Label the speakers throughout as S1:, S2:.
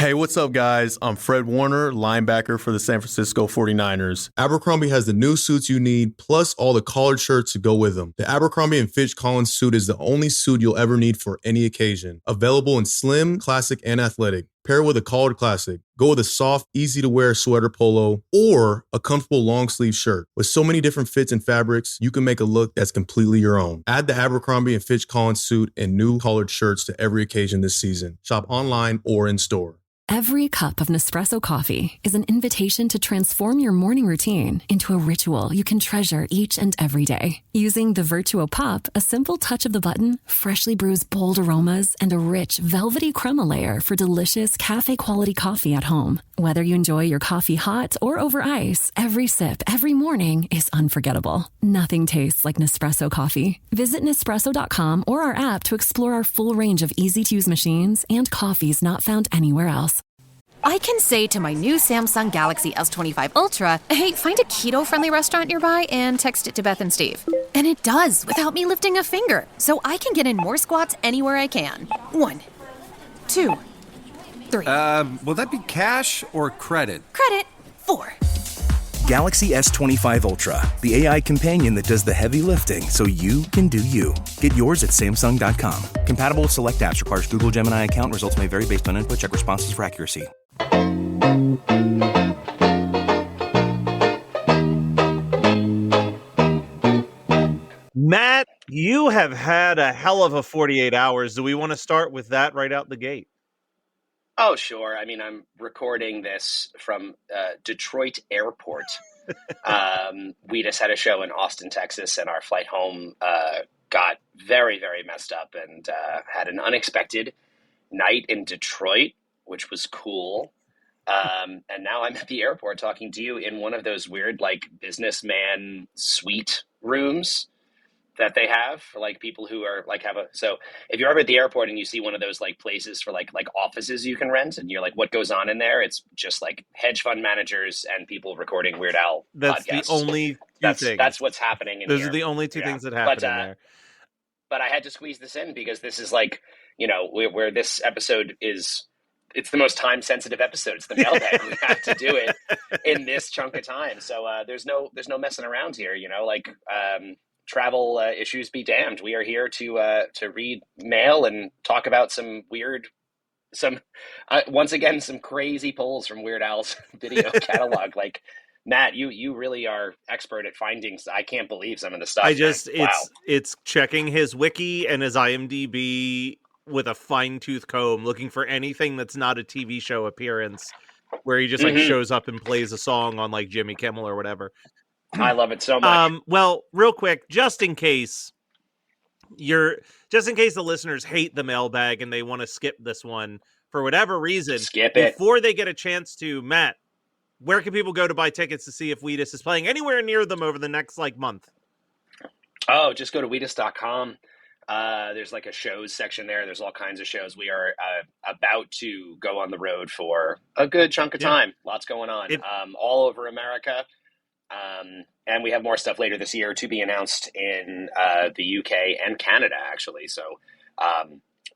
S1: Hey, what's up, guys? I'm Fred Warner, linebacker for the San Francisco 49ers. Abercrombie has the new suits you need, plus all the collared shirts to go with them. The Abercrombie & Fitch Collins suit is the only suit you'll ever need for any occasion. Available in slim, classic, and athletic. Pair with a collared classic. Go with a soft, easy-to-wear sweater polo or a comfortable long-sleeve shirt. With so many different fits and fabrics, you can make a look that's completely your own. Add the Abercrombie & Fitch Collins suit and new collared shirts to every occasion this season. Shop online or in store.
S2: Every cup of Nespresso coffee is an invitation to transform your morning routine into a ritual you can treasure each and every day. Using the Virtuo Pup, a simple touch of the button freshly brews bold aromas and a rich, velvety crema layer for delicious cafe-quality coffee at home. Whether you enjoy your coffee hot or over ice, every sip, every morning is unforgettable. Nothing tastes like Nespresso coffee. Visit Nespresso.com or our app to explore our full range of easy-to-use machines and coffees not found anywhere else.
S3: I can say to my new Samsung Galaxy S25 Ultra, hey, find a keto-friendly restaurant nearby and text it to Beth and Steve. And it does, without me lifting a finger. So I can get in more squats anywhere I can. 1, 2, 3.
S4: Will that be cash or credit?
S3: Credit. 4.
S5: Galaxy S25 Ultra, the AI companion that does the heavy lifting so you can do you. Get yours at Samsung.com. Compatible with select apps. Requires Google Gemini account. Results may vary based on input. Check responses for accuracy.
S6: Matt, you have had a hell of a 48 hours. Do we want to start with that right out the gate?
S7: Oh, sure. I mean, I'm recording this from Detroit Airport. We just had a show in Austin, Texas, and our flight home got very, very messed up and had an unexpected night in Detroit, which was cool. And now I'm at the airport talking to you in one of those weird, like, businessman suite rooms that they have for like people who are like so if you're ever at the airport and you see one of those like places for like offices you can rent and you're like, what goes on in there? It's just like hedge fund managers and people recording Weird Al
S6: That's
S7: podcasts.
S6: The only two things.
S7: That's what's happening in
S6: Those
S7: here.
S6: are the only two things that happen in there.
S7: But I had to squeeze this in because this is like, you know, where this episode is, it's the most time sensitive episode. It's the mailbag. We have to do it in this chunk of time. So there's no messing around here, you know, like travel issues be damned. We are here to read mail and talk about some once again, some crazy pulls from Weird Al's video catalog. Like, Matt, you really are expert at finding. I can't believe some of the stuff.
S6: It's checking his wiki and his IMDb with a fine-tooth comb, looking for anything that's not a TV show appearance where he just like shows up and plays a song on like Jimmy Kimmel or whatever.
S7: I love it so much.
S6: Well, real quick, just in case the listeners hate the mailbag and they want to skip this one for whatever reason, before they get a chance to, Matt, where can people go to buy tickets to see if Wheatus is playing anywhere near them over the next like month?
S7: Oh, just go to Wheatus.com. There's like a shows section there. There's all kinds of shows. We are about to go on the road for a good chunk of time. Lots going on all over America. And we have more stuff later this year to be announced in the UK and Canada, actually. So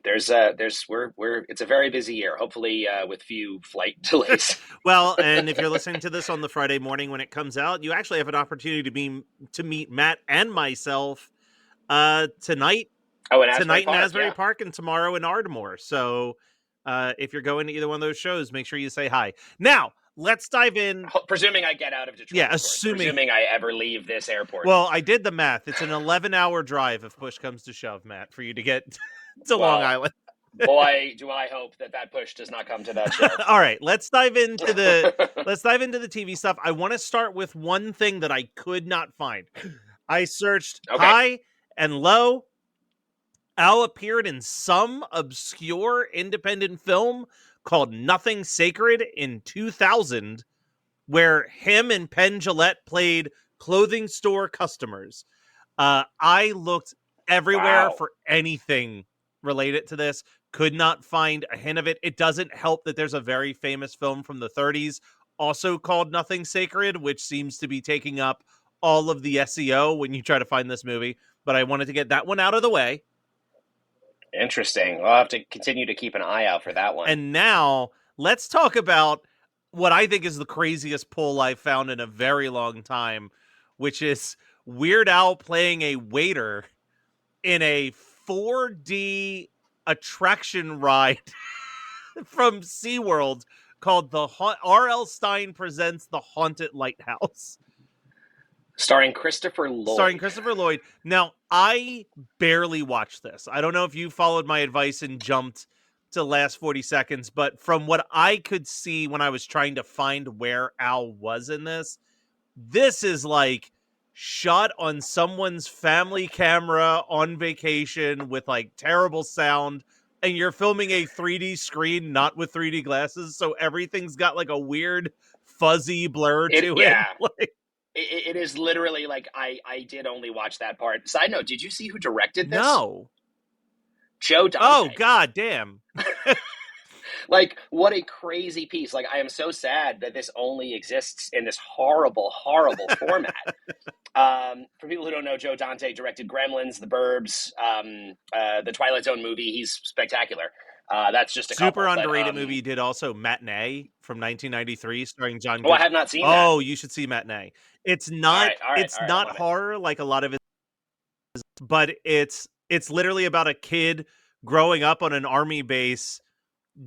S7: it's a very busy year, hopefully with few flight delays.
S6: Well, and if you're listening to this on the Friday morning when it comes out, you actually have an opportunity to meet Matt and myself tonight. Tonight in Asbury Park and tomorrow in Ardmore. So if you're going to either one of those shows, make sure you say hi. Now, let's dive in.
S7: Presuming I get out of Detroit.
S6: Yeah, assuming
S7: I ever leave this airport.
S6: Well, I did the math. It's an 11-hour drive if push comes to shove, Matt, for you to get to Long Island.
S7: Boy, do I hope that push does not come to that shove.
S6: All right, let's dive into the TV stuff. I want to start with one thing that I could not find. I searched high and low. Al appeared in some obscure independent film called Nothing Sacred in 2000, where him and Penn Jillette played clothing store customers. I looked everywhere for anything related to this. Could not find a hint of it. It doesn't help that there's a very famous film from the 30s also called Nothing Sacred, which seems to be taking up all of the SEO when you try to find this movie. But I wanted to get that one out of the way.
S7: Interesting. I'll have to continue to keep an eye out for that one.
S6: And now let's talk about what I think is the craziest poll I've found in a very long time, which is Weird Al playing a waiter in a 4D attraction ride from SeaWorld called R.L. Stine Presents The Haunted Lighthouse.
S7: Starring Christopher Lloyd.
S6: Now, I barely watched this. I don't know if you followed my advice and jumped to the last 40 seconds, but from what I could see when I was trying to find where Al was in this is like shot on someone's family camera on vacation with like terrible sound, and you're filming a 3D screen, not with 3D glasses, so everything's got like a weird fuzzy blur to it.
S7: Yeah.
S6: Like,
S7: it is literally like I did only watch that part. Side note, did you see who directed this?
S6: No.
S7: Joe Dante.
S6: Oh, god damn.
S7: Like, what a crazy piece. Like, I am so sad that this only exists in this horrible, horrible format. For people who don't know, Joe Dante directed Gremlins, The Burbs, the Twilight Zone movie. He's spectacular. That's just a
S6: super
S7: couple,
S6: underrated movie. He did also Matinee from 1993 starring John
S7: Goodman. I have not seen that.
S6: Oh, you should see Matinee. It's not not horror like a lot of it, but it's literally about a kid growing up on an army base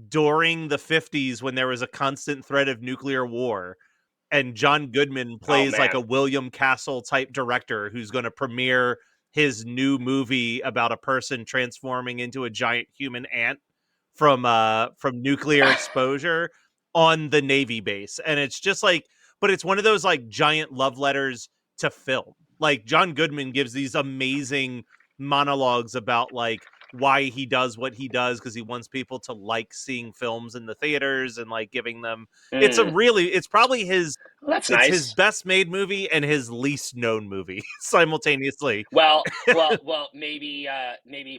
S6: during the 50s when there was a constant threat of nuclear war, and John Goodman plays like a William Castle type director who's going to premiere his new movie about a person transforming into a giant human ant from nuclear exposure on the Navy base. And it's just like, but it's one of those like giant love letters to film. Like John Goodman gives these amazing monologues about like why he does what he does, because he wants people to like seeing films in the theaters and like giving them it's probably his his best made movie and his least known movie simultaneously.
S7: Well, maybe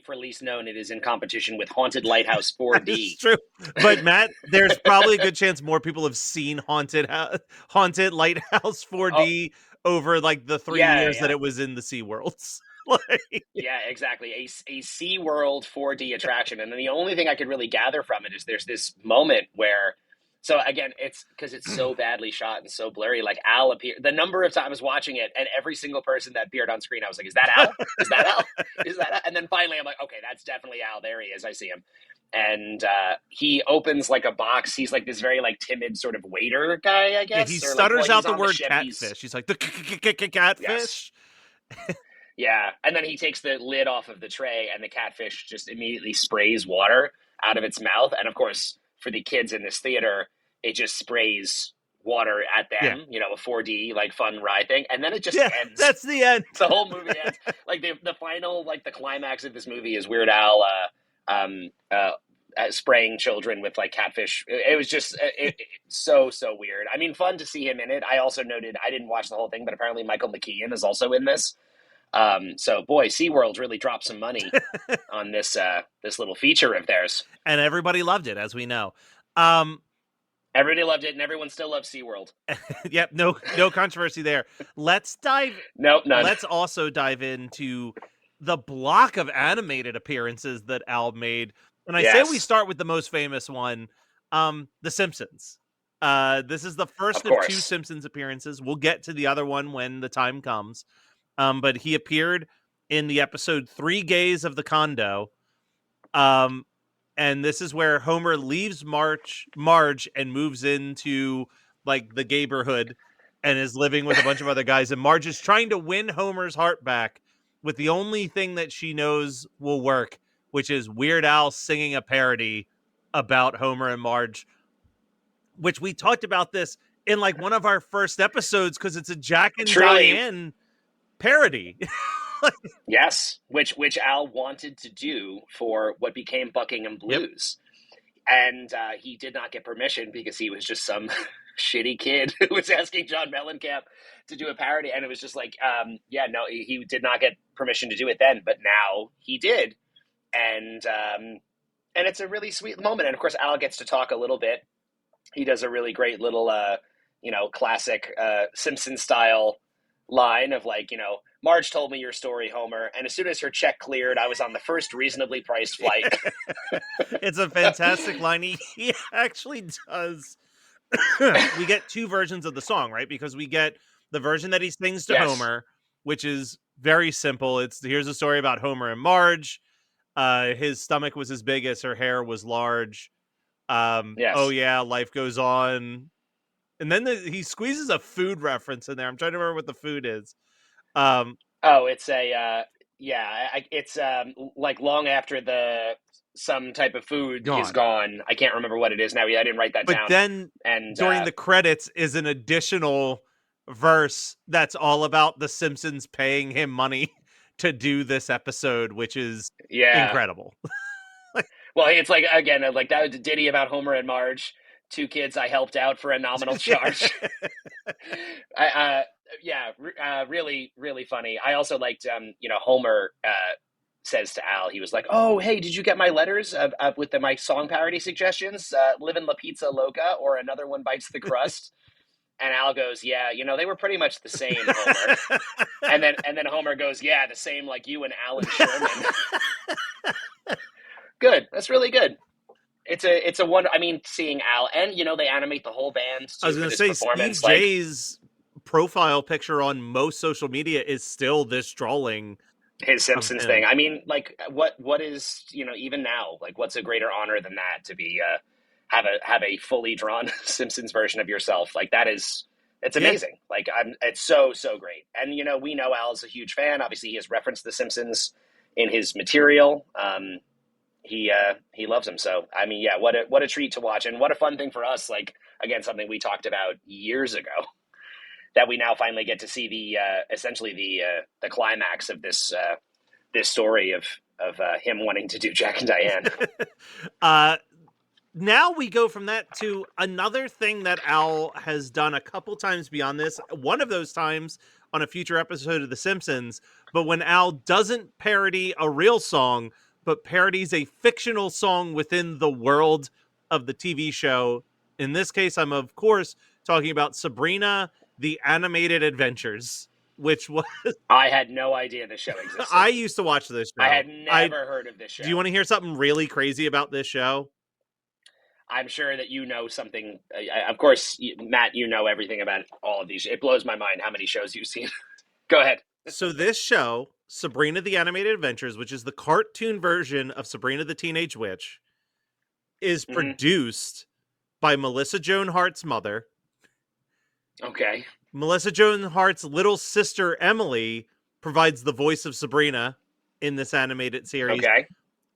S7: for least known it is in competition with Haunted Lighthouse 4D.
S6: It's true. But Matt, there's probably a good chance more people have seen Haunted Lighthouse 4D over like the 3 years that it was in the SeaWorlds. Like,
S7: yeah, exactly. A SeaWorld 4D attraction. And then the only thing I could really gather from it is there's this moment where, so again, it's because it's so badly shot and so blurry, like Al appeared, the number of times watching it, and every single person that appeared on screen, I was like, is that Al? Is that Al? Is that Al? And then finally I'm like, okay, that's definitely Al. There he is. I see him. And he opens like a box. He's like this very like timid sort of waiter guy, I guess.
S6: Yeah, he stutters out the word catfish. He's like, the catfish.
S7: Yes. Yeah, and then he takes the lid off of the tray, and the catfish just immediately sprays water out of its mouth. And of course, for the kids in this theater, it just sprays water at them, you know, a 4D like fun ride thing, and then it just ends.
S6: That's the end.
S7: The whole movie ends. Like the final, like the climax of this movie is Weird Al spraying children with like catfish. It was just so weird. I mean, fun to see him in it. I also noted, I didn't watch the whole thing, but apparently Michael McKean is also in this. So boy, SeaWorld really dropped some money on this little feature of theirs.
S6: And everybody loved it, as we know.
S7: Everybody loved it, and everyone still loves SeaWorld.
S6: Yep, no controversy there. Let's dive.
S7: Nope, none.
S6: Let's also dive into the block of animated appearances that Al made. And I say we start with the most famous one, The Simpsons. This is the first of 2 Simpsons appearances. We'll get to the other one when the time comes. But he appeared in the episode 3 Gays of the Condo. And this is where Homer leaves Marge and moves into like the gayborhood and is living with a bunch of other guys. And Marge is trying to win Homer's heart back with the only thing that she knows will work, which is Weird Al singing a parody about Homer and Marge, which we talked about this in like one of our first episodes because it's a Jack and Diane parody.
S7: Yes, which Al wanted to do for what became Buckingham Blues. And he did not get permission because he was just some shitty kid who was asking John Mellencamp to do a parody. And it was just like, he did not get permission to do it then, but now he did. And it's a really sweet moment. And of course, Al gets to talk a little bit. He does a really great little, classic Simpson style line of like, Marge told me your story, Homer, and as soon as her check cleared, I was on the first reasonably priced flight.
S6: It's a fantastic line. He actually does. We get two versions of the song, right? Because we get the version that he sings to
S7: Yes.
S6: Homer, which is very simple. Here's a story about Homer and Marge. His stomach was as big as her hair was large.
S7: Yes.
S6: Oh yeah, life goes on. And then he squeezes a food reference in there. I'm trying to remember what the food is.
S7: It's it's like long after some type of food is gone. I can't remember what it is now. Yeah, I didn't write that down.
S6: But then during the credits is an additional verse that's all about the Simpsons paying him money to do this episode, which is incredible.
S7: Well, it's like, again, like that was a ditty about Homer and Marge, two kids I helped out for a nominal charge. Really, really funny. I also liked, Homer says to Al, he was like, "Oh, hey, did you get my letters with my song parody suggestions? Livin' La Pizza Loca or Another One Bites the Crust?" And Al goes, "Yeah, they were pretty much the same, Homer." and then Homer goes, "Yeah, the same like you and Alan Sherman." Good. That's really good. It's a wonder. I mean, seeing Al and they animate the whole band.
S6: I was going to say Steve J's profile picture on most social media is still this drawing.
S7: His Simpsons thing. I mean, like what is even now, like what's a greater honor than that to be have a fully drawn Simpsons version of yourself? Like it's amazing. Like it's so great. And we know Al's a huge fan. Obviously, he has referenced the Simpsons in his material. He loves him. So I mean, yeah, what a treat to watch, and what a fun thing for us. Like, again, something we talked about years ago, that we now finally get to see the essentially the climax of this story of him wanting to do Jack and Diane.
S6: Now we go from that to another thing that Al has done a couple times beyond this. One of those times on a future episode of The Simpsons, but when Al doesn't parody a real song, but parodies a fictional song within the world of the TV show. In this case, I'm, of course, talking about Sabrina, the Animated Adventures, which was...
S7: I had no idea this show existed.
S6: I used to watch this show.
S7: I had never heard of this show.
S6: Do you want to hear something really crazy about this show?
S7: I'm sure that you know something. Of course, Matt, you know everything about all of these. It blows my mind how many shows you've seen. Go ahead.
S6: So this show, Sabrina the Animated Adventures, which is the cartoon version of Sabrina the Teenage Witch, is produced by Melissa Joan Hart's mother.
S7: Okay.
S6: Melissa Joan Hart's little sister, Emily, provides the voice of Sabrina in this animated series.
S7: Okay.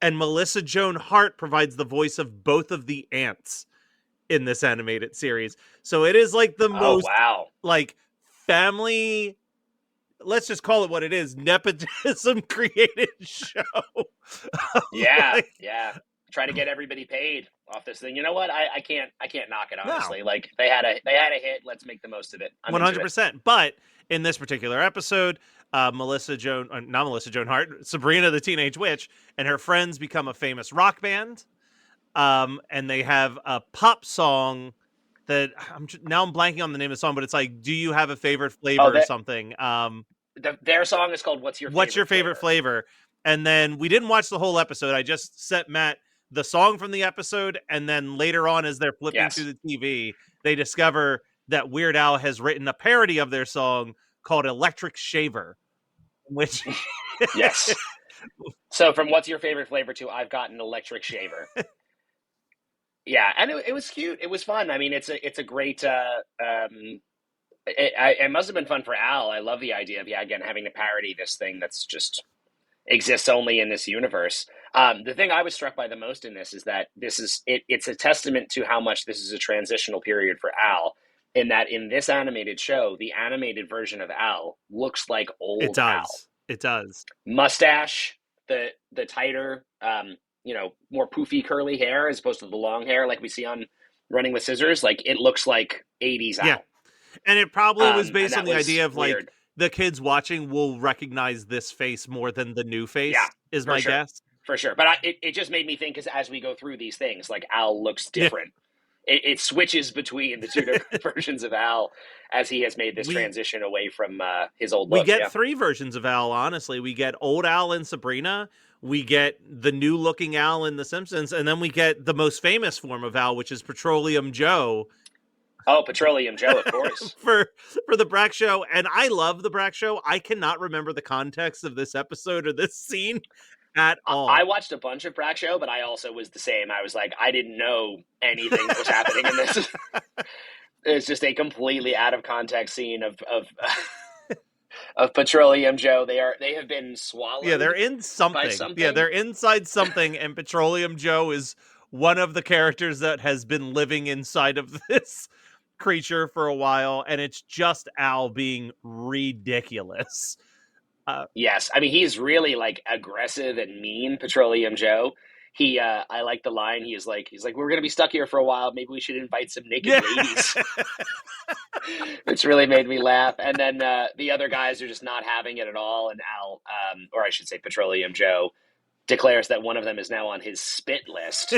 S6: And Melissa Joan Hart provides the voice of both of the aunts in this animated series. So it is like the most like family... Let's just call it what it is, nepotism created show.
S7: Yeah. Trying to get everybody paid off this thing. You know what? I can't knock it, honestly. No. Like they had a hit, let's make the most of it.
S6: 100%. But in this particular episode, not Melissa Joan Hart, Sabrina the Teenage Witch and her friends become a famous rock band. And they have a pop song that I'm blanking on the name of the song, but it's like, do you have a favorite flavor or something?
S7: Their song is called What's Your Favorite
S6: Flavor? And then we didn't watch the whole episode. I just sent Matt the song from the episode. And then later on, as they're flipping through the TV, they discover that Weird Al has written a parody of their song called Electric Shaver, which
S7: yes. So from What's Your Favorite Flavor to I've Got an Electric Shaver. Yeah, and it was cute. It was fun. I mean, it's a great. It must have been fun for Al. I love the idea of again having to parody this thing that's just exists only in this universe. The thing I was struck by the most in this is that it's a testament to how much this is a transitional period for Al. In that, in this animated show, the animated version of Al looks like old Al.
S6: It does.
S7: Mustache, the tighter. More poofy curly hair as opposed to the long hair like we see on Running with Scissors. Like it looks like 80s Al.
S6: And it probably was based on the idea of weird. Like the kids watching will recognize this face more than the new face is my guess.
S7: For sure. But it just made me think as we go through these things, like Al looks different it switches between the two different versions of Al as he has made this
S6: We-
S7: transition away from his old
S6: We
S7: look.
S6: get three versions of Al, honestly. We get old Al in Sabrina, we get the new looking Al in The Simpsons, and then we get the most famous form of Al, which is Petroleum Joe.
S7: Oh, Petroleum Joe, of course.
S6: for the Brack Show. And I love the Brack Show. I cannot remember the context of this episode or this scene at all.
S7: I watched a bunch of Brack Show, but I also was the same. I was like, I didn't know anything that was happening in this. It's just a completely out of context scene of Petroleum Joe. They have been swallowed.
S6: Yeah, they're in something. Yeah, they're inside something, and Petroleum Joe is one of the characters that has been living inside of this creature for a while, and it's just Al being ridiculous.
S7: Yes, I mean he's really like aggressive and mean, Petroleum Joe. I like the line. He's like, we're gonna be stuck here for a while. Maybe we should invite some naked ladies. It's really made me laugh. And then the other guys are just not having it at all. And Al, or I should say, Petroleum Joe, declares that one of them is now on his spit list.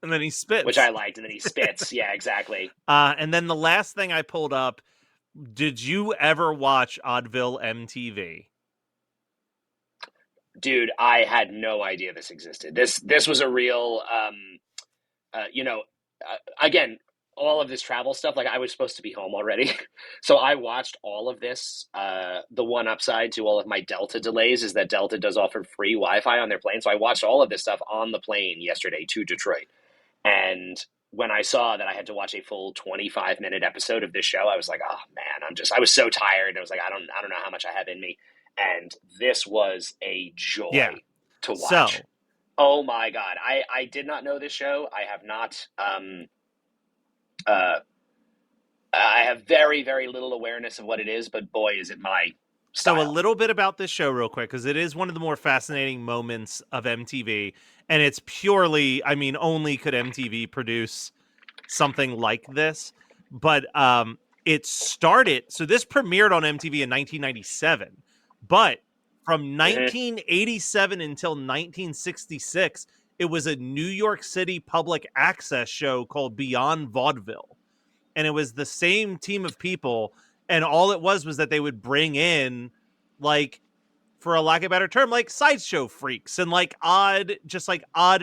S6: And then he spits,
S7: which I liked. And then he spits. Yeah, exactly.
S6: And then the last thing I pulled up. Did you ever watch Oddville MTV?
S7: Dude, I had no idea this existed. This was a real, again, all of this travel stuff, like I was supposed to be home already. So I watched all of this. The one upside to all of my Delta delays is that Delta does offer free Wi-Fi on their plane. So I watched all of this stuff on the plane yesterday to Detroit. And when I saw that I had to watch a full 25-minute episode of this show, I was like, oh man, I was so tired. I was like, I don't know how much I have in me. And this was a joy to watch.
S6: So,
S7: oh my God. I did not know this show. I have not, I have very, very little awareness of what it is, but boy, is it my style.
S6: So a little bit about this show real quick, because it is one of the more fascinating moments of MTV. And it's purely, I mean, only could MTV produce something like this. But it started, so this premiered on MTV in 1997. But from 1987 until 1966, it was a New York City public access show called Beyond Vaudeville. And it was the same team of people. And all it was that they would bring in, like, for a lack of a better term, like sideshow freaks and like odd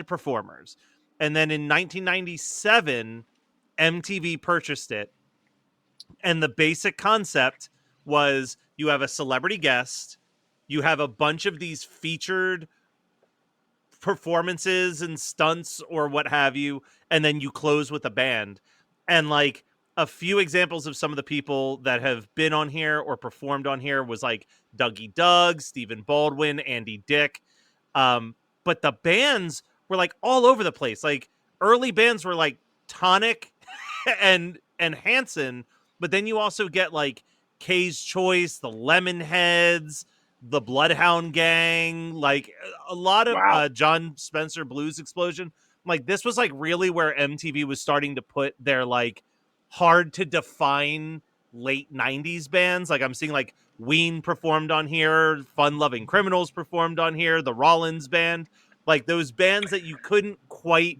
S6: performers. And then in 1997, MTV purchased it. And the basic concept was you have a celebrity guest, you have a bunch of these featured performances and stunts or what have you, and then you close with a band. And like a few examples of some of the people that have been on here or performed on here was like Dougie Doug, Stephen Baldwin, Andy Dick. But the bands were like all over the place. Like early bands were like Tonic and Hanson, but then you also get like Kay's Choice, the Lemonheads, the Bloodhound Gang, like a lot of John Spencer Blues Explosion. Like this was like really where MTV was starting to put their like hard to define late 90s bands. Like I'm seeing like Ween performed on here, Fun Loving Criminals performed on here, the Rollins Band, like those bands that you couldn't quite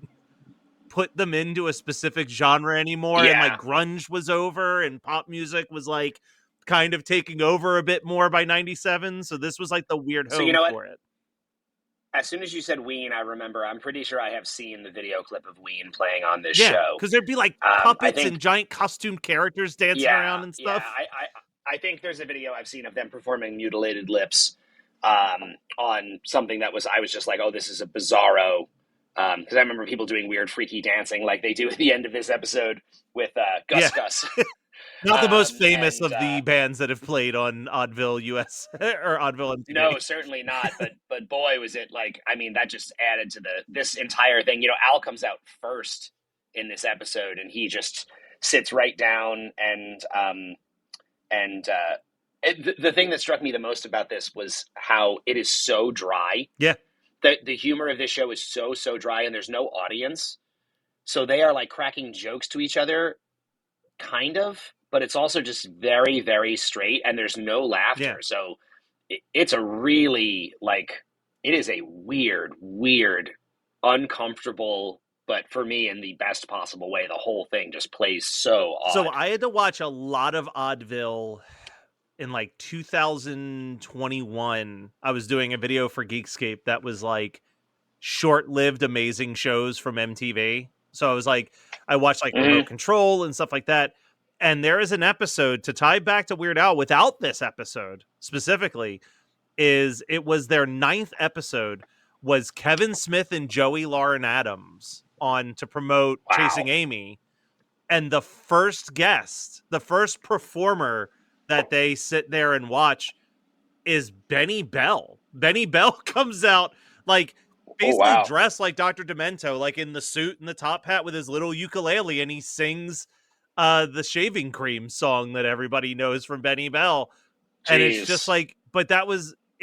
S6: put them into a specific genre anymore. And like grunge was over and pop music was like kind of taking over a bit more by 97. So this was like the weird home for it.
S7: As soon as you said Ween, I remember, I'm pretty sure I have seen the video clip of Ween playing on this show.
S6: Because there'd be like puppets and giant costumed characters dancing around and stuff.
S7: Yeah, I think there's a video I've seen of them performing Mutilated Lips on something that I was just like, oh, this is a bizarro. Because I remember people doing weird, freaky dancing like they do at the end of this episode with Gus Gus.
S6: Not the most famous of the bands that have played on Oddville US or Oddville MTV.
S7: No, certainly not. But boy, was it like, I mean, that just added to this entire thing. You know, Al comes out first in this episode and he just sits right down the thing that struck me the most about this was how it is so dry.
S6: Yeah.
S7: The humor of this show is so dry and there's no audience. So they are like cracking jokes to each other, kind of, but it's also just very, very straight and there's no laughter.
S6: Yeah.
S7: So it's a really like, it is a weird, uncomfortable, but for me, in the best possible way. The whole thing just plays so odd.
S6: So I had to watch a lot of Oddville in like 2021. I was doing a video for Geekscape that was like short-lived amazing shows from MTV. So I was like, I watched like Remote Control and stuff like that. And there is an episode to tie back to Weird Al without this episode specifically, it was their 9th episode, was Kevin Smith and Joey Lauren Adams on to promote Chasing Amy. And the first guest, the first performer that they sit there and watch is Benny Bell. Benny Bell comes out like basically dressed like Dr. Demento, like in the suit and the top hat with his little ukulele, and he sings the shaving cream song that everybody knows from Benny Bell. Jeez. And it's just like, but it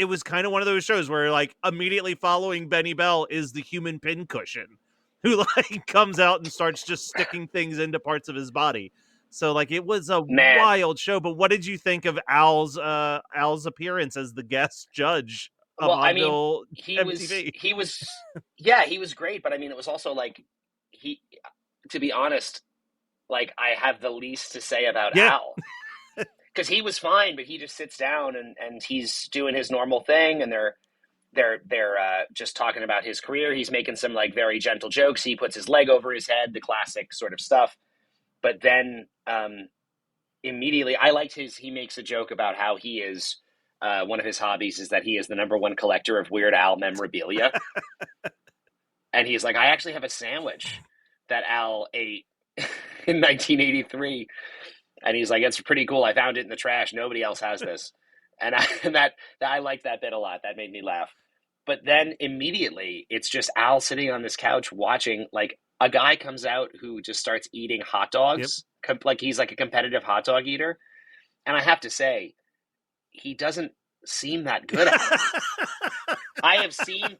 S6: was kind of one of those shows where like immediately following Benny Bell is the human pincushion, who like comes out and starts just sticking things into parts of his body. So like it was a wild show. But what did you think of Al's appearance as the guest judge of Oddville MTV?
S7: He was great. But I mean, it was also like to be honest, like I have the least to say about Al. Because he was fine, but he just sits down and he's doing his normal thing, and they're just talking about his career. He's making some like very gentle jokes. He puts his leg over his head, the classic sort of stuff. But then immediately, I liked he makes a joke about how he is, one of his hobbies is that he is the #1 collector of Weird Al memorabilia. And he's like, I actually have a sandwich that Al ate in 1983. And he's like, it's pretty cool. I found it in the trash. Nobody else has this. And I liked that bit a lot. That made me laugh. But then immediately it's just Al sitting on this couch watching, like a guy comes out who just starts eating hot dogs. Like he's like a competitive hot dog eater. And I have to say, he doesn't seem that good at it. I've seen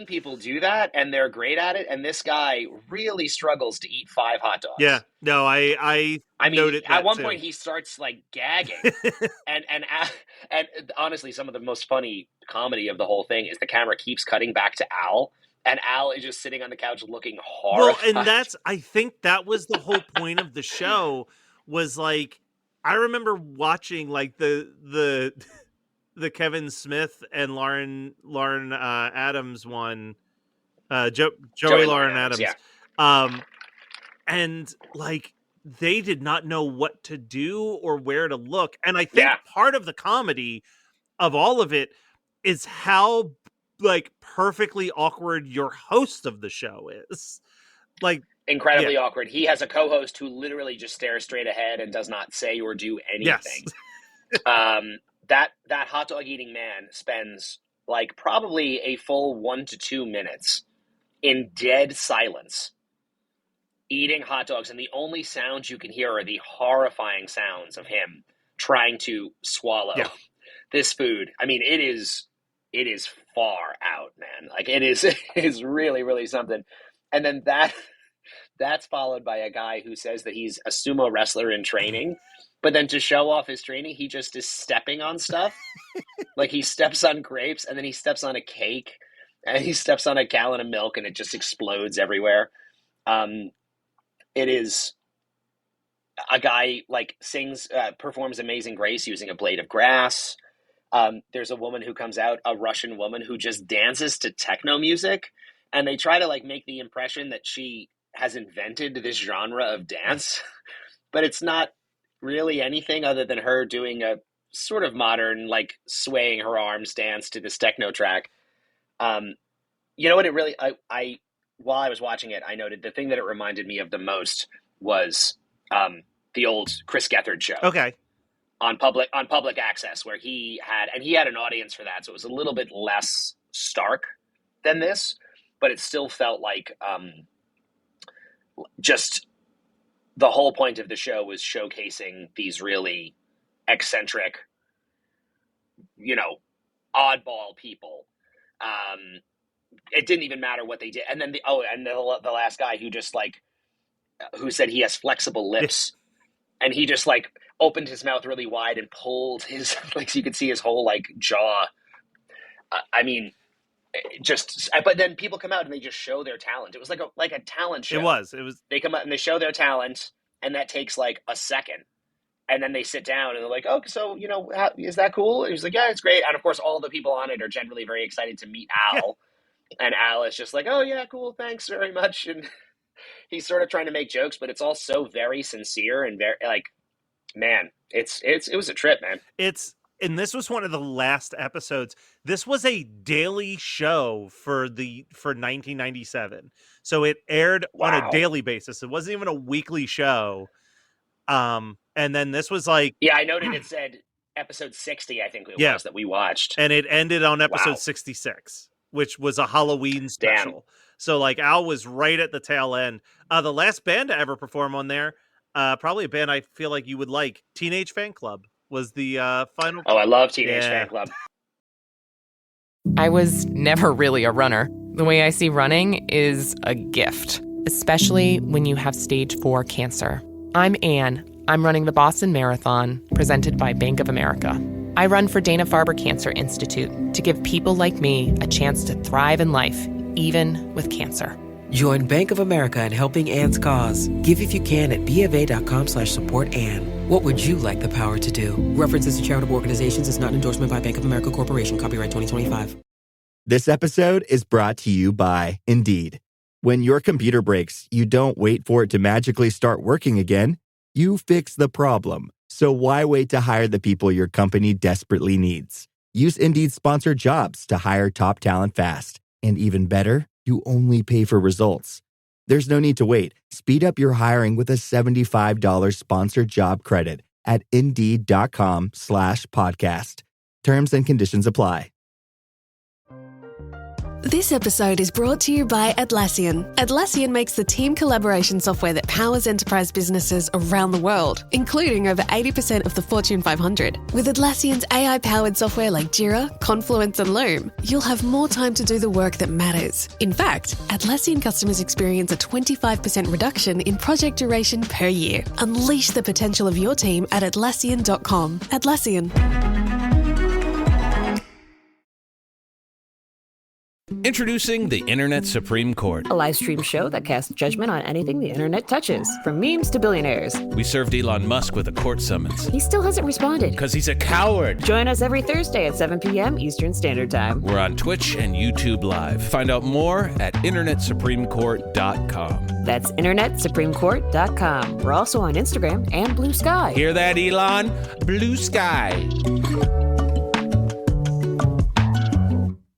S7: people do that and they're great at it. And this guy really struggles to eat 5 hot dogs.
S6: Yeah. No, I mean, noted
S7: at one
S6: too.
S7: point he starts like gagging and honestly, some of the most funny comedy of the whole thing is the camera keeps cutting back to Al, and Al is just sitting on the couch looking horrified.
S6: Well, and I think that was the whole point of the show, was like, I remember watching like the Kevin Smith and Lauren Adams one, Joey Lauren Adams.
S7: Yeah.
S6: And like they did not know what to do or where to look. And I think part of the comedy of all of it is how like perfectly awkward your host of the show is. Like
S7: incredibly awkward. He has a co-host who literally just stares straight ahead and does not say or do anything. Yes. That hot dog eating man spends like probably a full 1 to 2 minutes in dead silence eating hot dogs, and the only sounds you can hear are the horrifying sounds of him trying to swallow this food. I mean, it is far out, man. Like it is really, really something. And then that's followed by a guy who says that he's a sumo wrestler in training, but then to show off his training, he just is stepping on stuff. Like he steps on grapes, and then he steps on a cake, and he steps on a gallon of milk, and it just explodes everywhere. It is a guy like performs Amazing Grace using a blade of grass. There's a woman who comes out, a Russian woman who just dances to techno music, and they try to like make the impression that she has invented this genre of dance, but it's not really anything other than her doing a sort of modern, like swaying her arms dance to this techno track. You know what it really, while I was watching it, I noted the thing that it reminded me of the most was the old Chris Gethard show.
S6: Okay.
S7: On public access, where he had an audience for that, so it was a little bit less stark than this, but it still felt like just the whole point of the show was showcasing these really eccentric, oddball people. It didn't even matter what they did. And then the last guy who just like, who said he has flexible lips, and he just like opened his mouth really wide and pulled his, like, so you could see his whole like jaw. I mean, but then people come out and they just show their talent. It was like a talent show.
S6: It was.
S7: They come out and they show their talent, and that takes like a second. And then they sit down and they're like, oh, so, is that cool? And he's like, yeah, it's great. And of course, all the people on it are generally very excited to meet Al. Yeah. And Al is just like, oh, yeah, cool. Thanks very much. And he's sort of trying to make jokes, but it's all so very sincere and very like, man, it was a trip, man.
S6: And this was one of the last episodes. This was a daily show for 1997. So it aired on a daily basis. It wasn't even a weekly show. And then this was like,
S7: yeah, I noted it said episode 60, I think it was that we watched.
S6: And it ended on episode 66, which was a Halloween special. Damn. So like Al was right at the tail end. The last band to ever perform on there, probably a band I feel like you would like, Teenage Fan Club was the final.
S7: Oh, I love Teenage Fan Club.
S8: I was never really a runner. The way I see running is a gift, especially when you have stage 4 cancer. I'm Anne. I'm running the Boston Marathon, presented by Bank of America. I run for Dana-Farber Cancer Institute to give people like me a chance to thrive in life, even with cancer.
S9: Join Bank of America in helping Anne's cause. Give if you can at BofA.com/supportAnne. What would you like the power to do? References to charitable organizations is not an endorsement by Bank of America Corporation. Copyright 2025.
S10: This episode is brought to you by Indeed. When your computer breaks, you don't wait for it to magically start working again. You fix the problem. So why wait to hire the people your company desperately needs? Use Indeed's sponsored jobs to hire top talent fast. And even better, you only pay for results. There's no need to wait. Speed up your hiring with a $75 sponsored job credit at Indeed.com/podcast. Terms and conditions apply.
S11: This episode is brought to you by Atlassian. Atlassian makes the team collaboration software that powers enterprise businesses around the world, including over 80% of the Fortune 500. With Atlassian's AI-powered software like Jira, Confluence, and Loom, you'll have more time to do the work that matters. In fact, Atlassian customers experience a 25% reduction in project duration per year. Unleash the potential of your team at Atlassian.com. Atlassian.
S12: Introducing the Internet Supreme Court,
S13: a live stream show that casts judgment on anything the internet touches, from memes to billionaires.
S12: We served Elon Musk with a court summons.
S13: He still hasn't responded.
S12: Because he's a coward.
S13: Join us every Thursday at 7 p.m. Eastern Standard Time.
S12: We're on Twitch and YouTube Live. Find out more at InternetSupremeCourt.com.
S13: That's InternetSupremeCourt.com. We're also on Instagram and Blue Sky.
S12: Hear that, Elon? Blue Sky.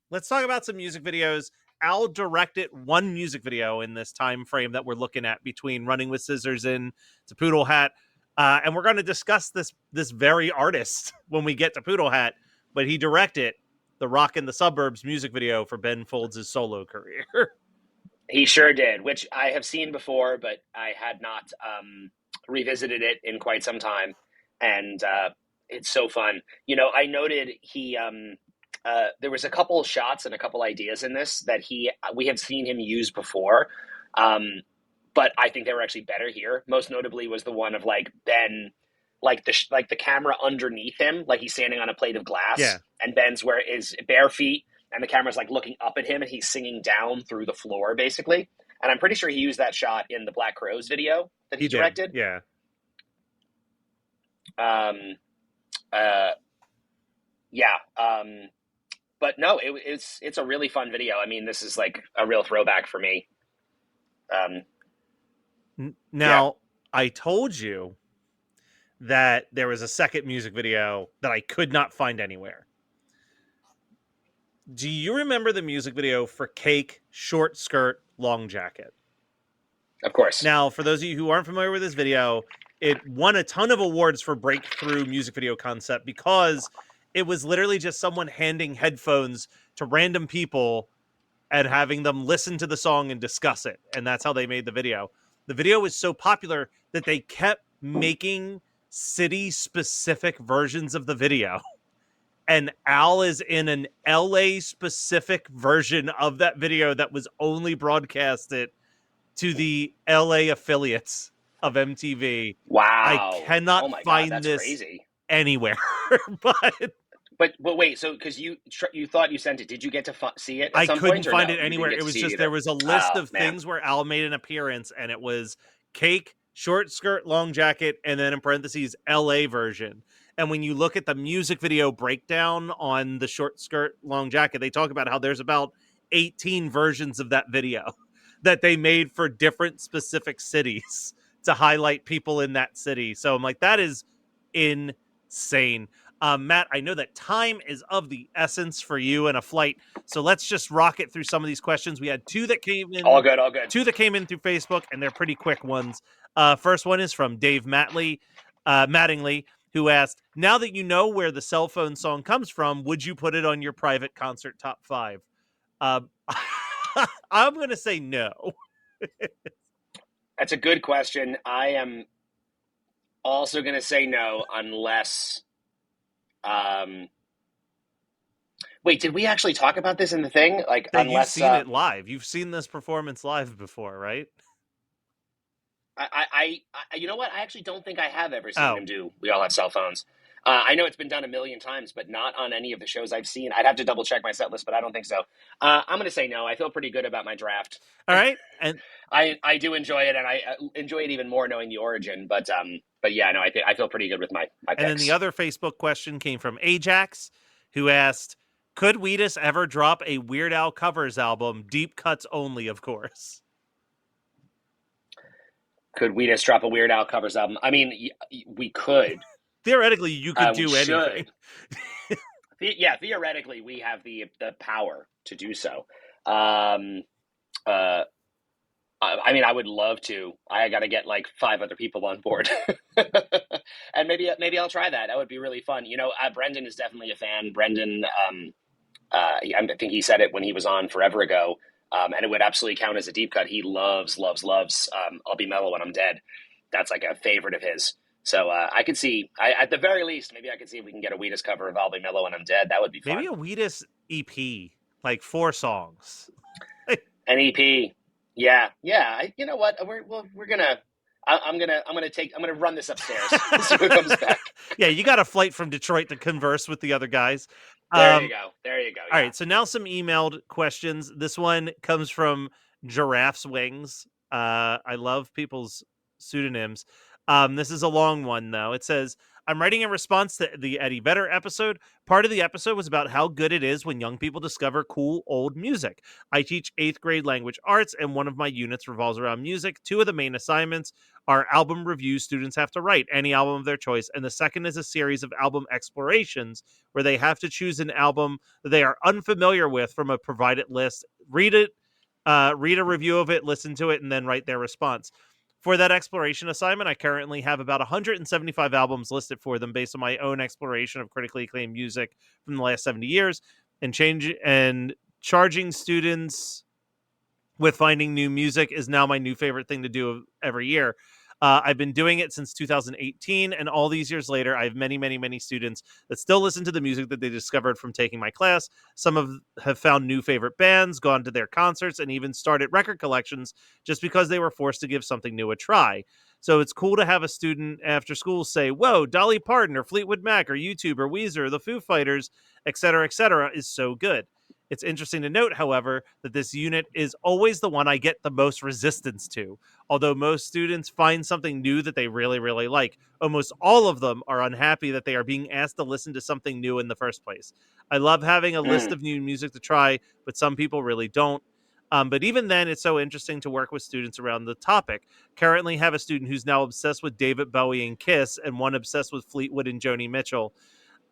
S6: Let's talk about some music videos. Al directed one music video in this time frame that we're looking at between Running with Scissors and To Poodle Hat. And we're going to discuss this very artist when we get to Poodle Hat. But he directed the Rock in the Suburbs music video for Ben Folds' solo career.
S7: He sure did, which I have seen before, but I had not revisited it in quite some time. And it's so fun. I noted he... there was a couple of shots and a couple ideas in this that we have seen him use before, but I think they were actually better here. Most notably was the one of like Ben, like the camera underneath him, like he's standing on a plate of glass, and Ben's where is bare feet, and the camera's like looking up at him, and he's singing down through the floor basically. And I'm pretty sure he used that shot in the Black Crowes video that he directed.
S6: Yeah.
S7: But no, it's a really fun video. I mean, this is like a real throwback for me.
S6: I told you that there was a second music video that I could not find anywhere. Do you remember the music video for Cake, Short Skirt, Long Jacket?
S7: Of course.
S6: Now, for those of you who aren't familiar with this video, it won a ton of awards for breakthrough music video concept because it was literally just someone handing headphones to random people and having them listen to the song and discuss it. And that's how they made the video. The video was so popular that they kept making city-specific versions of the video. And Al is in an LA-specific version of that video that was only broadcasted to the LA affiliates of MTV.
S7: Wow.
S6: I cannot find this
S7: crazy.
S6: anywhere. But
S7: But wait, so because you thought you sent it, did you get to see it at
S6: I
S7: some
S6: couldn't
S7: point, or
S6: find
S7: no?
S6: it
S7: You didn't
S6: anywhere.
S7: get
S6: It
S7: to
S6: was
S7: see it
S6: just, there
S7: either.
S6: was a list
S7: Oh
S6: of
S7: man.
S6: things where Al made an appearance, and it was cake, short skirt, long jacket, and then in parentheses, LA version. And when you look at the music video breakdown on the short skirt, long jacket, they talk about how there's about 18 versions of that video that they made for different specific cities to highlight people in that city. So I'm like, that is insane. Matt, I know that time is of the essence for you and a flight, so let's just rock it through some of these questions. We had two that came in,
S7: All good, all good.
S6: two that came in through Facebook, and they're pretty quick ones. First one is from Dave Mattingly, who asked, "Now that you know where the cell phone song comes from, would you put it on your private concert top 5?" I'm going to say no.
S7: That's a good question. I am also going to say no, unless. Wait, did we actually talk about this in the thing? Like,
S6: Yeah, you've
S7: unless
S6: seen it live. You've seen this performance live before, right?
S7: you know what? I actually don't think I have ever seen him do We All Have Cell Phones. I know it's been done a million times, but not on any of the shows I've seen. I'd have to double check my set list, but I don't think so. I'm going to say no. I feel pretty good about my draft.
S6: All right, and
S7: I do enjoy it, and I enjoy it even more knowing the origin. But yeah, no, I feel pretty good with my picks.
S6: And then the other Facebook question came from Ajax, who asked, "Could Wheatus ever drop a Weird Al covers album, deep cuts only, of course?"
S7: Could we just drop a Weird Al covers album? I mean, we could.
S6: Theoretically, you could do anything.
S7: Yeah, theoretically, we have the power to do so. I mean, I would love to. I got to get like 5 other people on board, and maybe I'll try that. That would be really fun. You know, Brendan is definitely a fan. Brendan, I think he said it when he was on forever ago. And it would absolutely count as a deep cut. He loves I'll Be Mellow When I'm Dead. That's like a favorite of his. So I could see, at the very least, maybe I could see if we can get a Wheatus cover of I'll Be Mellow When I'm Dead. That would be fun.
S6: Maybe a Wheatus EP, like 4 songs.
S7: An EP. Yeah. You know what? We're gonna. I'm gonna run this upstairs. See what comes back.
S6: Yeah, you got a flight from Detroit to converse with the other guys.
S7: There you go. Yeah.
S6: All right, so now some emailed questions. This one comes from Giraffe's Wings. I love people's pseudonyms. This is a long one, though. It says, "I'm writing in response to the Eddie Vedder episode. Part of the episode was about how good it is when young people discover cool old music. I teach 8th grade language arts, and one of my units revolves around music. 2 of the main assignments are album reviews students have to write, any album of their choice, and the second is a series of album explorations where they have to choose an album that they are unfamiliar with from a provided list, read a review of it, listen to it, and then write their response. For that exploration assignment, I currently have about 175 albums listed for them based on my own exploration of critically acclaimed music from the last 70 years, and charging students with finding new music is now my new favorite thing to do every year. I've been doing it since 2018, and all these years later, I have many, many, many students that still listen to the music that they discovered from taking my class. Some have found new favorite bands, gone to their concerts, and even started record collections just because they were forced to give something new a try. So it's cool to have a student after school say, whoa, Dolly Parton or Fleetwood Mac or YouTube or Weezer or the Foo Fighters, et cetera, is so good. It's interesting to note, however, that this unit is always the one I get the most resistance to. Although most students find something new that they really, really like, almost all of them are unhappy that they are being asked to listen to something new in the first place. I love having a list of new music to try, but some people really don't. But even then, it's so interesting to work with students around the topic. Currently have a student who's now obsessed with David Bowie and Kiss, and one obsessed with Fleetwood and Joni Mitchell.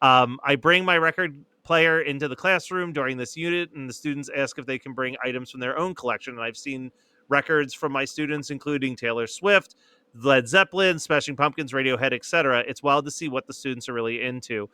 S6: I bring my record player into the classroom during this unit, and the students ask if they can bring items from their own collection. And I've seen records from my students, including Taylor Swift, Led Zeppelin, Smashing Pumpkins, Radiohead, etc. It's wild to see what the students are really into.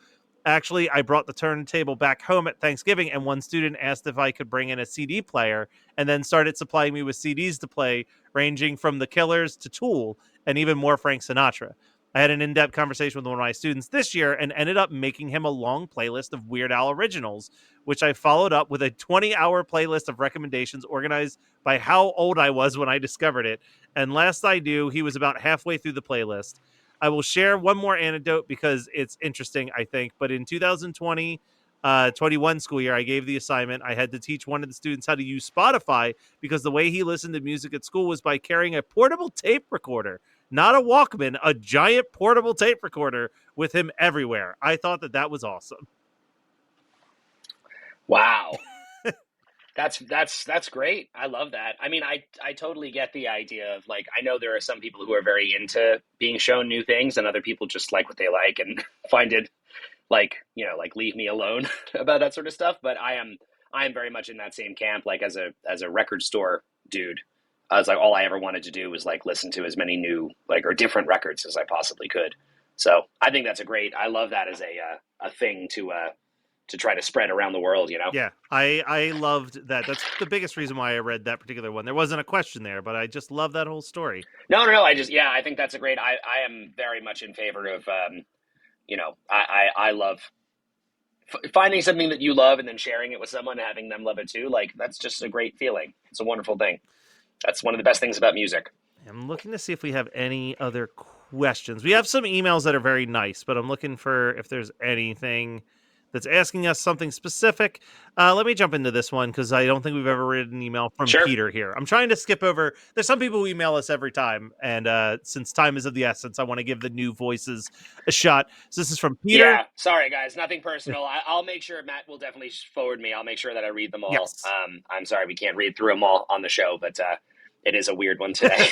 S6: Actually, I brought the turntable back home at Thanksgiving, and one student asked if I could bring in a CD player, and then started supplying me with CDs to play, ranging from The Killers to Tool, and even more Frank Sinatra. I had an in-depth conversation with one of my students this year and ended up making him a long playlist of Weird Al originals, which I followed up with a 20-hour playlist of recommendations organized by how old I was when I discovered it. And last I knew, he was about halfway through the playlist. I will share one more anecdote because it's interesting, I think. But in 2020, 21 school year, I gave the assignment. I had to teach one of the students how to use Spotify because the way he listened to music at school was by carrying a portable tape recorder, not a Walkman, a giant portable tape recorder with him everywhere. I thought that was awesome.
S7: Wow. That's great. I love that. I mean, I totally get the idea of, like, I know there are some people who are very into being shown new things, and other people just like what they like and find it, like, like, leave me alone about that sort of stuff. But I am very much in that same camp. Like, as a record store dude, I was like, all I ever wanted to do was, like, listen to as many new, like, or different records as I possibly could. So I think that's I love that as a thing to try to spread around the world,
S6: Yeah, I loved that. That's the biggest reason why I read that particular one. There wasn't a question there, but I just love that whole story.
S7: No. I think that's a great, I am very much in favor of, I love finding something that you love and then sharing it with someone and having them love it too. Like, that's just a great feeling. It's a wonderful thing. That's one of the best things about music.
S6: I'm looking to see if we have any other questions. We have some emails that are very nice, but I'm looking for if there's anything that's asking us something specific. Let me jump into this one because I don't think we've ever read an email from Peter here. I'm trying to skip over. There's some people who email us every time, and since time is of the essence, I want to give the new voices a shot. So this is from Peter.
S7: Yeah, sorry guys, nothing personal. I'll make sure Matt will definitely forward me. I'll make sure that I read them all.
S6: Yes.
S7: I'm sorry we can't read through them all on the show, but it is a weird one today.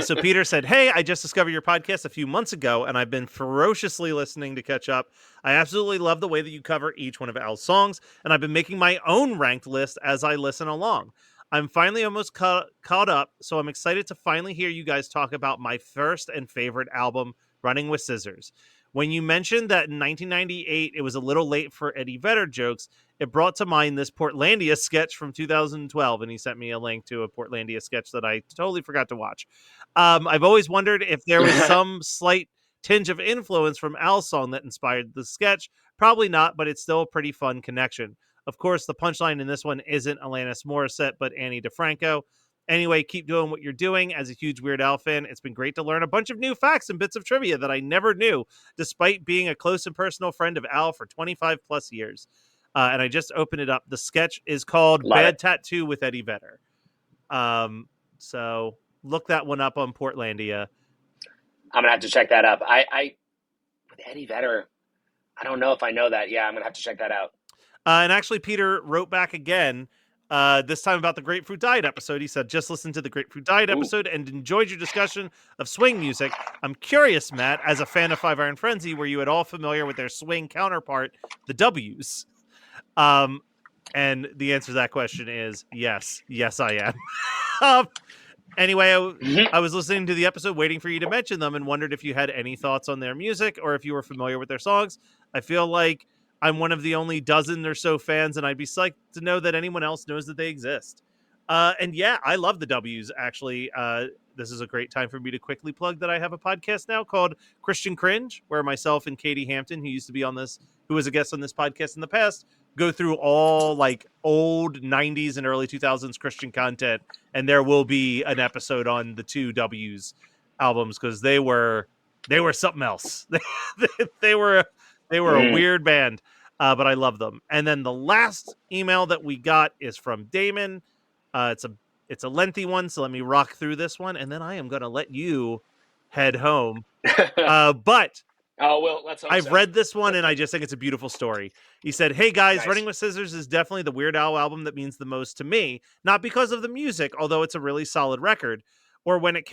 S6: So Peter said, hey, I just discovered your podcast a few months ago, and I've been ferociously listening to catch up. I absolutely love the way that you cover each one of Al's songs, and I've been making my own ranked list as I listen along. I'm finally almost caught up, so I'm excited to finally hear you guys talk about my first and favorite album, Running with Scissors. When you mentioned that in 1998 it was a little late for Eddie Vedder jokes, it brought to mind this Portlandia sketch from 2012, and he sent me a link to a Portlandia sketch that I totally forgot to watch. I've always wondered if there was some slight tinge of influence from Al's song that inspired the sketch. Probably not, but it's still a pretty fun connection. Of course, the punchline in this one isn't Alanis Morissette, but Annie DeFranco. Anyway, keep doing what you're doing. As a huge Weird Al fan, it's been great to learn a bunch of new facts and bits of trivia that I never knew, despite being a close and personal friend of Al for 25 plus years. And I just opened it up. The sketch is called Bad Tattoo with Eddie Vedder. So look that one up on Portlandia.
S7: I'm going to have to check that up. I with Eddie Vedder, I don't know if I know that. Yeah, I'm going to have to check that out.
S6: And actually, Peter wrote back again, this time about the Grapefruit Diet episode. He said, just listened to the Grapefruit Diet episode and enjoyed your discussion of swing music. I'm curious, Matt, as a fan of Five Iron Frenzy, were you at all familiar with their swing counterpart, the W's? And the answer to that question is yes. Yes, I am. Anyway, I was listening to the episode waiting for you to mention them and wondered if you had any thoughts on their music or if you were familiar with their songs. I feel like I'm one of the only dozen or so fans, and I'd be psyched to know that anyone else knows that they exist. And yeah, I love the W's, actually. This is a great time for me to quickly plug that I have a podcast now called Christian Cringe, where myself and Katie Hampton, who was a guest on this podcast in the past, go through all like old 90s and early 2000s Christian content, and there will be an episode on the two W's albums because they were something else. they were a weird band, but I love them. And then the last email that we got is from Damon. It's a lengthy one, so let me rock through this one, and then I am going to let you head home. But
S7: let's hope
S6: I've read this one, and I just think it's a beautiful story. He said, hey, guys,
S7: Nice.
S6: Running with Scissors is definitely the Weird Al album that means the most to me. Not because of the music, although it's a really solid record, but when it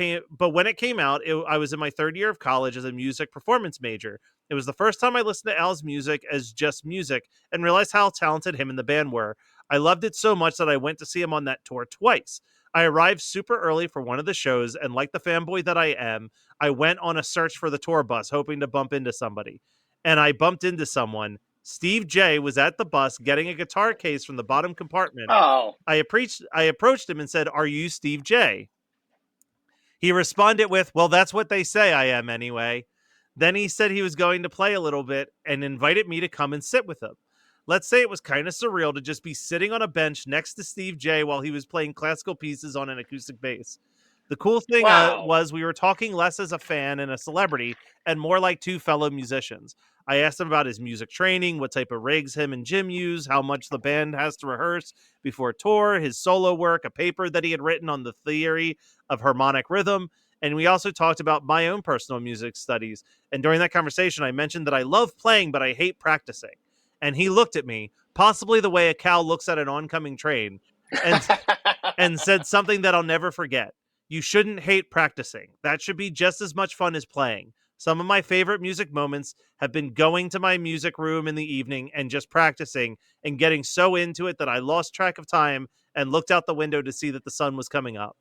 S6: came out, I was in my third year of college as a music performance major. It was the first time I listened to Al's music as just music and realized how talented him and the band were. I loved it so much that I went to see him on that tour twice. I arrived super early for one of the shows, and like the fanboy that I am, I went on a search for the tour bus, hoping to bump into somebody. And I bumped into someone. Steve J was at the bus getting a guitar case from the bottom compartment.
S7: Oh.
S6: I approached him and said, "Are you Steve J?" He responded with, "Well, that's what they say I am anyway." Then he said he was going to play a little bit and invited me to come and sit with him. Let's say it was kind of surreal to just be sitting on a bench next to Steve J while he was playing classical pieces on an acoustic bass. The cool thing
S7: Wow.
S6: was we were talking less as a fan and a celebrity and more like two fellow musicians. I asked him about his music training, what type of rigs him and Jim use, how much the band has to rehearse before tour, his solo work, a paper that he had written on the theory of harmonic rhythm. And we also talked about my own personal music studies. And during that conversation, I mentioned that I love playing, but I hate practicing. And he looked at me, possibly the way a cow looks at an oncoming train, and and said something that I'll never forget. You shouldn't hate practicing. That should be just as much fun as playing. Some of my favorite music moments have been going to my music room in the evening and just practicing and getting so into it that I lost track of time and looked out the window to see that the sun was coming up.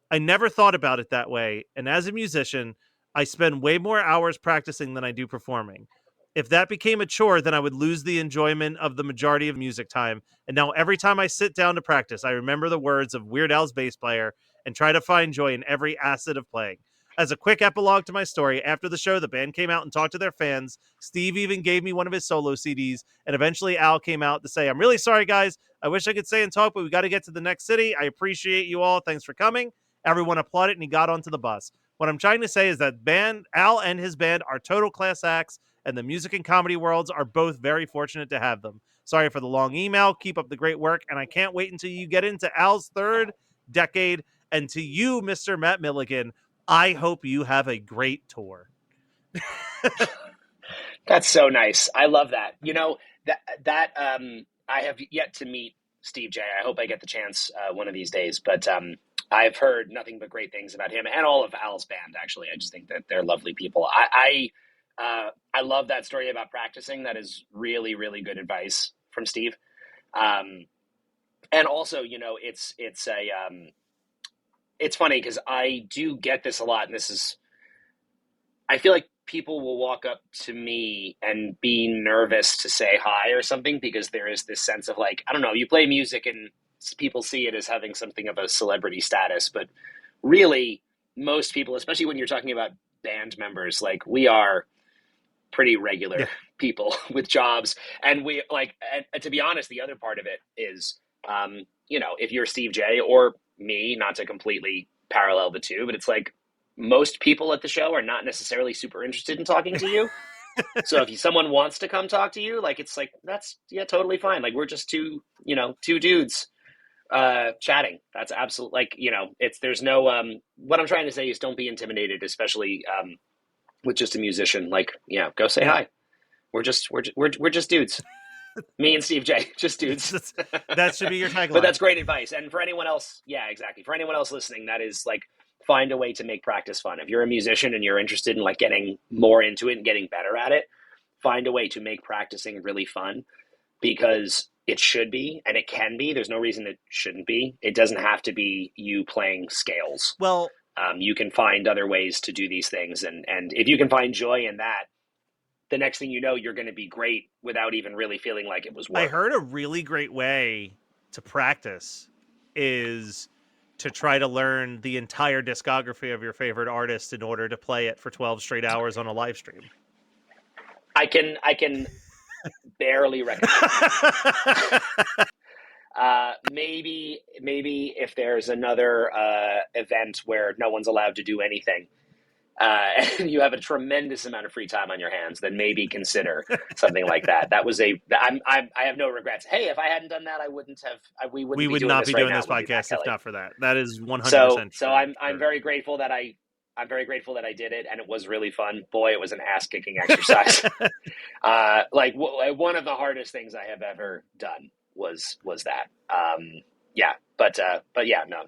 S6: I never thought about it that way, and as a musician, I spend way more hours practicing than I do performing. If that became a chore, then I would lose the enjoyment of the majority of music time. And now every time I sit down to practice, I remember the words of Weird Al's bass player and try to find joy in every acid of playing. As a quick epilogue to my story, after the show, the band came out and talked to their fans. Steve even gave me one of his solo CDs, and eventually Al came out to say, "I'm really sorry, guys. I wish I could stay and talk, but we got to get to the next city. I appreciate you all. Thanks for coming." Everyone applauded, and he got onto the bus. What I'm trying to say is that band Al and his band are total class acts, and the music and comedy worlds are both very fortunate to have them. Sorry for the long email. Keep up the great work, and I can't wait until you get into Al's third decade. And to you, Mr. Matt Milligan, I hope you have a great tour.
S7: That's so nice. I love that. You know, that I have yet to meet Steve J. I hope I get the chance one of these days, but I've heard nothing but great things about him and all of Al's band. Actually, I just think that they're lovely people. I love that story about practicing. That is really, really good advice from Steve. And also, you know, it's funny because I do get this a lot, and I feel like people will walk up to me and be nervous to say hi or something because there is this sense of like, I don't know, you play music and people see it as having something of a celebrity status, but really most people, especially when you're talking about band members, like we are pretty regular people with jobs. And we like, and to be honest, the other part of it is, you know, if you're Steve J or me, not to completely parallel the two, but it's like, most people at the show are not necessarily super interested in talking to you. So if someone wants to come talk to you, like, it's like, that's totally fine. Like we're just two dudes chatting. That's absolute, like, you know, there's no, what I'm trying to say is don't be intimidated, especially with just a musician. Like, go say hi. We're just dudes. Me and Steve J, just dudes.
S6: That should be your tagline.
S7: But that's great advice. And for anyone else, exactly. For anyone else listening, that is like, find a way to make practice fun. If you're a musician and you're interested in like getting more into it and getting better at it, find a way to make practicing really fun, because it should be, and it can be. There's no reason it shouldn't be. It doesn't have to be you playing scales.
S6: Well,
S7: you can find other ways to do these things. And if you can find joy in that, the next thing you know, you're going to be great without even really feeling like it was work.
S6: I heard a really great way to practice is to try to learn the entire discography of your favorite artist in order to play it for 12 straight hours on a live stream.
S7: I can barely recommend maybe if there's another event where no one's allowed to do anything, and you have a tremendous amount of free time on your hands, then maybe consider something like that. That was I have no regrets. Hey, if I hadn't done that, I wouldn't have. We would not be doing this
S6: podcast if not for that. That is 100%.
S7: So I'm very grateful that I'm very grateful that I did it, and it was really fun. Boy, it was an ass-kicking exercise. One of the hardest things I have ever done was that.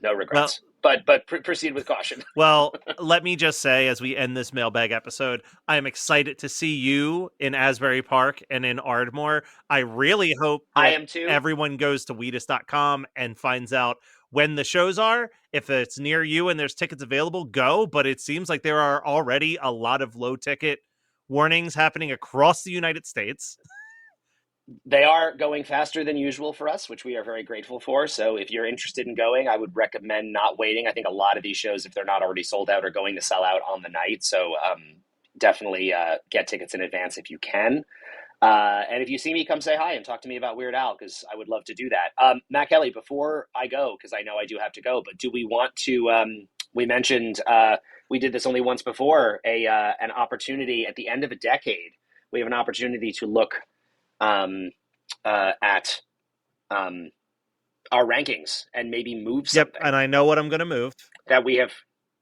S7: No regrets. But proceed with caution.
S6: Well, let me just say, as we end this mailbag episode, I am excited to see you in Asbury Park and in Ardmore. I really hope
S7: I am too.
S6: Everyone goes to Wheatus.com and finds out when the shows are. If it's near you and there's tickets available, go. But it seems like there are already a lot of low ticket warnings happening across the United States.
S7: They are going faster than usual for us, which we are very grateful for. So if you're interested in going, I would recommend not waiting. I think a lot of these shows, if they're not already sold out, are going to sell out on the night. So definitely get tickets in advance if you can. And if you see me, come say hi and talk to me about Weird Al, because I would love to do that. Matt Kelly, before I go, because I know I do have to go, but do we want to We mentioned we did this only once before, an opportunity at the end of a decade. We have an opportunity to look at our rankings and maybe move something.
S6: Yep, and I know what I'm going to move.
S7: That we have,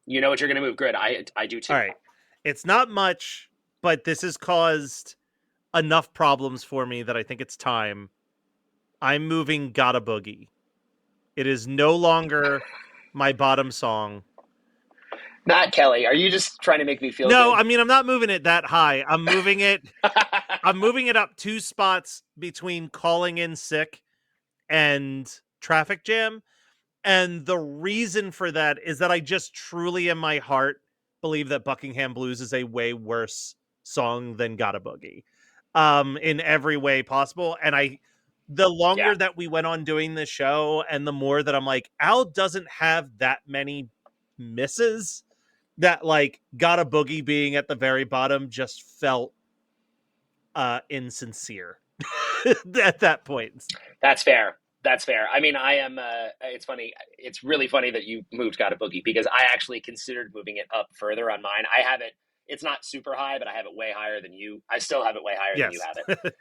S7: you know what you're going to move. Good, I do too.
S6: All right, it's not much, but this has caused enough problems for me that I think it's time. I'm moving Gotta Boogie. It is no longer my bottom song.
S7: Not Kelly. Are you just trying to make me feel
S6: No,
S7: good?
S6: I mean, I'm not moving it that high. I'm moving it up 2 spots between Calling In Sick and Traffic Jam. And the reason for that is that I just truly in my heart believe that Buckingham Blues is a way worse song than Gotta Boogie. In every way possible. And the longer that we went on doing this show and the more that I'm like, Al doesn't have that many misses, that like Gotta Boogie being at the very bottom just felt insincere at that point.
S7: That's fair. I mean, I am, it's funny. It's really funny that you moved Gotta Boogie because I actually considered moving it up further on mine. I have it, it's not super high, but I have it way higher than you. I still have it way higher than you have it.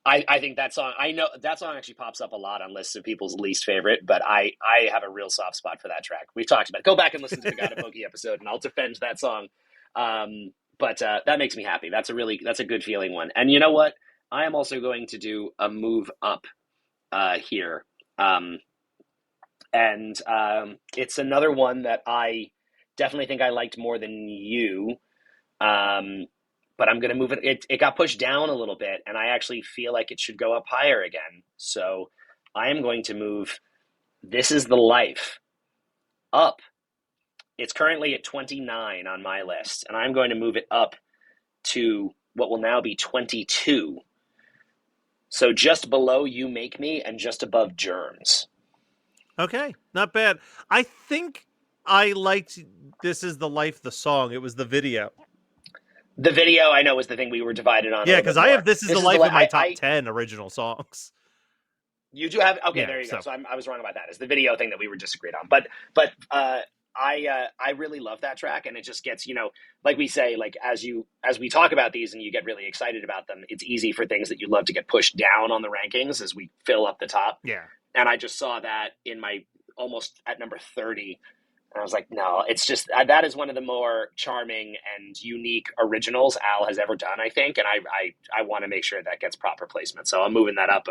S7: I think that song, I know that song actually pops up a lot on lists of people's least favorite, but I have a real soft spot for that track. We've talked about it. Go back and listen to the Gotta Boogie episode and I'll defend that song. But that makes me happy. That's a good feeling one. And you know what? I am also going to do a move up here. It's another one that I definitely think I liked more than you. But I'm going to move it. It got pushed down a little bit, and I actually feel like it should go up higher again. So I am going to move This Is the Life up. It's currently at 29 on my list, and I'm going to move it up to what will now be 22. So just below You Make Me and just above Germs.
S6: Okay, not bad. I think I liked This Is the Life, the song. It was the video.
S7: The video, I know, was the thing we were divided on.
S6: Yeah, because I have This Is the Life in my top 10 original songs.
S7: You do have? Okay,
S6: yeah,
S7: there you go. So I was wrong about that. It's the video thing that we were disagreed on. But I really love that track, and it just gets, like we say, like as we talk about these and you get really excited about them, it's easy for things that you love to get pushed down on the rankings as we fill up the top.
S6: Yeah.
S7: And I just saw that in my almost at number 30. And I was like, no, it's just, that is one of the more charming and unique originals Al has ever done, I think. And I want to make sure that gets proper placement. So I'm moving that up,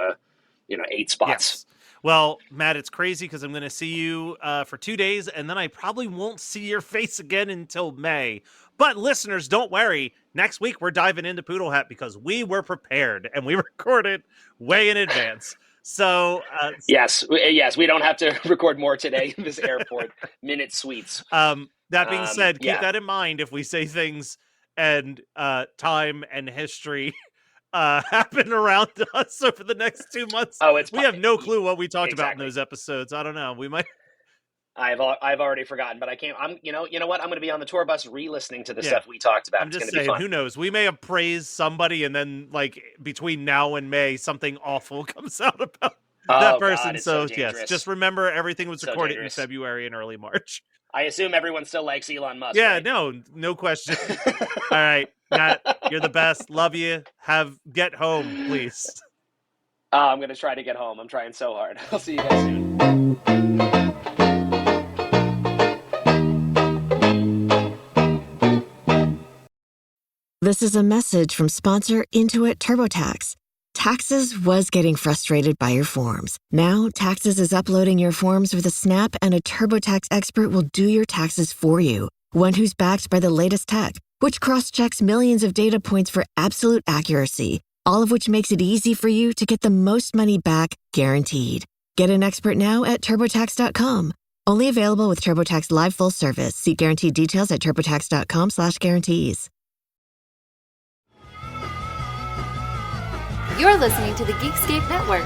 S7: 8 spots.
S6: Yes. Well, Matt, it's crazy because I'm going to see you for 2 days, and then I probably won't see your face again until May. But listeners, don't worry. Next week, we're diving into Poodle Hat because we were prepared, and we recorded way in advance. So
S7: yes, we don't have to record more today in this airport minute suites.
S6: That being said, keep that in mind if we say things and time and history happen around us over the next 2 months. We have no clue what we talked about in those episodes. I don't know. We might.
S7: I've already forgotten, but I can't. You know what? I'm going to be on the tour bus re-listening to the stuff we talked about.
S6: I'm just saying, who knows? We may have praised somebody, and then like between now and May, something awful comes out about that person.
S7: God,
S6: so
S7: yes,
S6: just remember everything was recorded in
S7: dangerous.
S6: February and early March.
S7: I assume everyone still likes Elon Musk.
S6: Yeah,
S7: right?
S6: no question. All right, Matt, you're the best. Love you. Get home, please.
S7: I'm going to try to get home. I'm trying so hard. I'll see you guys soon.
S14: This is a message from sponsor Intuit TurboTax. Taxes was getting frustrated by your forms. Now, Taxes is uploading your forms with a snap, and a TurboTax expert will do your taxes for you. One who's backed by the latest tech, which cross-checks millions of data points for absolute accuracy, all of which makes it easy for you to get the most money back, guaranteed. Get an expert now at TurboTax.com. Only available with TurboTax Live Full Service. See guaranteed details at TurboTax.com/guarantees.
S15: You're listening to the Geekscape Network.